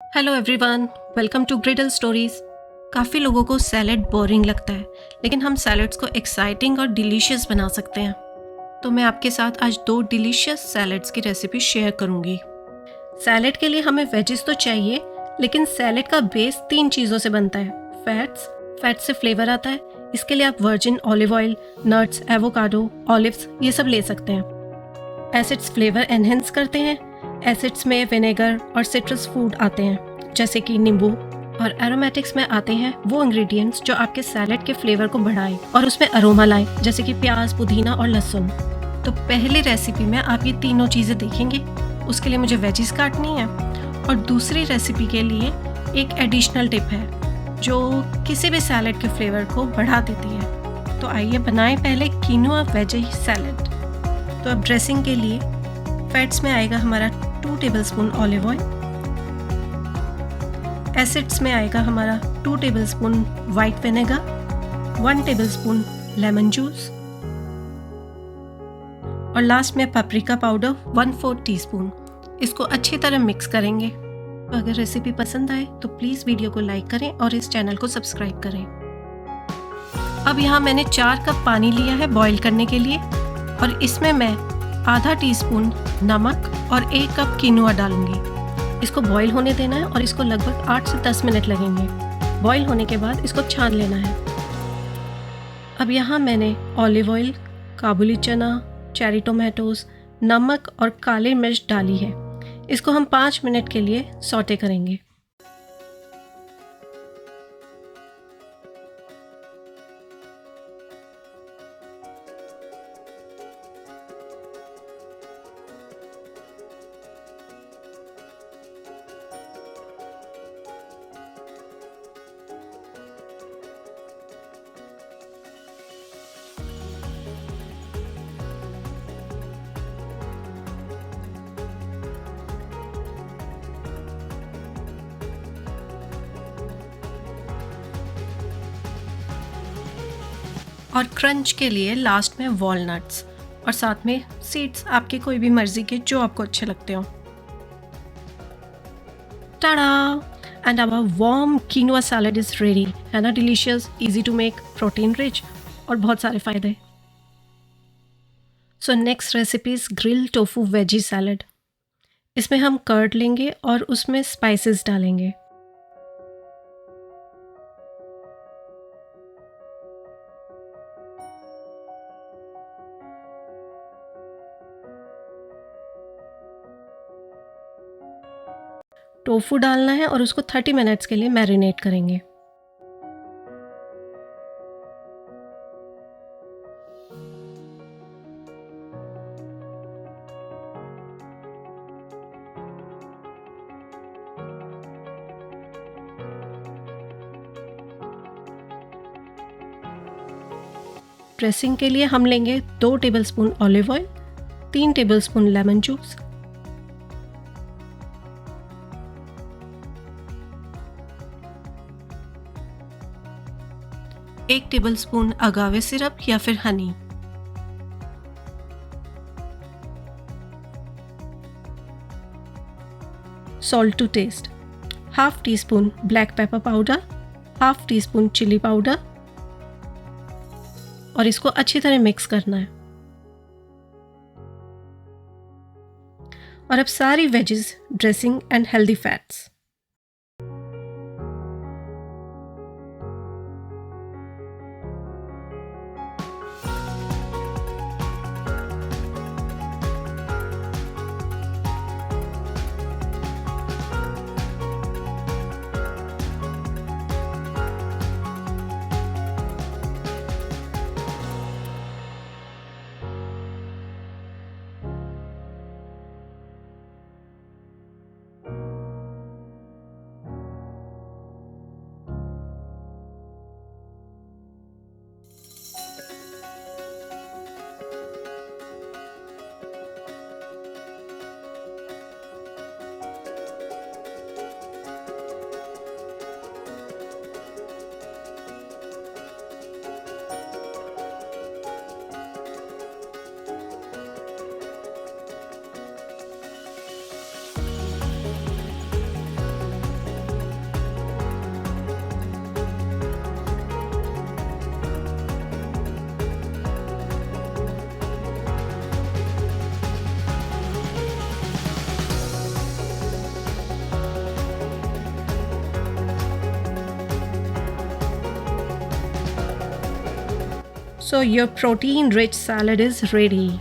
Hello everyone, welcome to Griddle Stories. काफ़ी लोगों को सैलेड बोरिंग लगता है, लेकिन हम सैलेड्स को एक्साइटिंग और डिलीशियस बना सकते हैं। तो मैं आपके साथ आज 2 डिलीशियस सैलेड्स की रेसिपी शेयर करूंगी। सैलेड के लिए हमें वेजिस तो चाहिए, लेकिन सैलेड का बेस 3 चीज़ों से बनता है। फैट्स से फ्लेवर आता है। इसके लिए आप virgin olive oil, nuts, avocado, olives ये सब ले सकते हैं। एसिड्स फ्लेवर एनहेंस करते हैं। एसिड्स में विनेगर और सिट्रस फूड आते हैं, जैसे कि नींबू। और एरोमेटिक्स में आते हैं वो इंग्रेडिएंट्स जो आपके सैलेड के फ्लेवर को बढ़ाए और उसमें अरोमा लाए, जैसे कि प्याज, पुदीना और लहसुन। तो पहली रेसिपी में आप ये तीनों चीज़ें देखेंगे। उसके लिए मुझे वेजिस काटनी है, और दूसरी रेसिपी के लिए एक एडिशनल टिप है जो किसी भी सैलेड के फ्लेवर को बढ़ा देती है। तो आइए बनाएं पहले कीनोआ वेजी सैलेड। तो अब ड्रेसिंग के लिए फैट्स में आएगा हमारा 2 टेबलस्पून ऑलिव ऑयल। एसिड्स में आएगा हमारा 2 tablespoon white vinegar, 1 tablespoon lemon juice, और लास्ट में पेपरिका पाउडर 1/4 टीस्पून। इसको अच्छी तरह मिक्स करेंगे। तो अगर रेसिपी पसंद आए तो प्लीज़ वीडियो को लाइक करें और इस चैनल को सब्सक्राइब करें। अब यहाँ मैंने 4 कप पानी लिया है बॉईल करने के लिए, और इसमें मैं आधा टीस्पून नमक और 1 कप कीनोआ डालूंगी। इसको बॉईल होने देना है और इसको लगभग 8 से 10 मिनट लगेंगे। बॉईल होने के बाद इसको छान लेना है। अब यहाँ मैंने ऑलिव ऑयल, काबुली चना, चेरी टोमेटोज, नमक और काली मिर्च डाली है। इसको हम 5 मिनट के लिए सौटे करेंगे। और क्रंच के लिए लास्ट में वॉलनट्स, और साथ में सीड्स आपकी कोई भी मर्जी के जो आपको अच्छे लगते हो। Tada! And our warm quinoa salad is ready. है ना delicious, easy to make, protein rich और बहुत सारे फायदे। So next recipe is grill tofu veggie salad. इसमें हम कर्ड लेंगे और उसमें स्पाइसेस डालेंगे। टोफू डालना है और उसको 30 मिनट्स के लिए मैरिनेट करेंगे। ड्रेसिंग के लिए हम लेंगे 2 tablespoon olive oil, 3 tablespoon lemon juice, 1 tablespoon agave syrup या फिर honey, salt to taste, half teaspoon black pepper powder, half teaspoon chilli powder, और इसको अच्छी तरह मिक्स करना है। और अब सारी wages, dressing and healthy fats. So your protein rich salad is ready.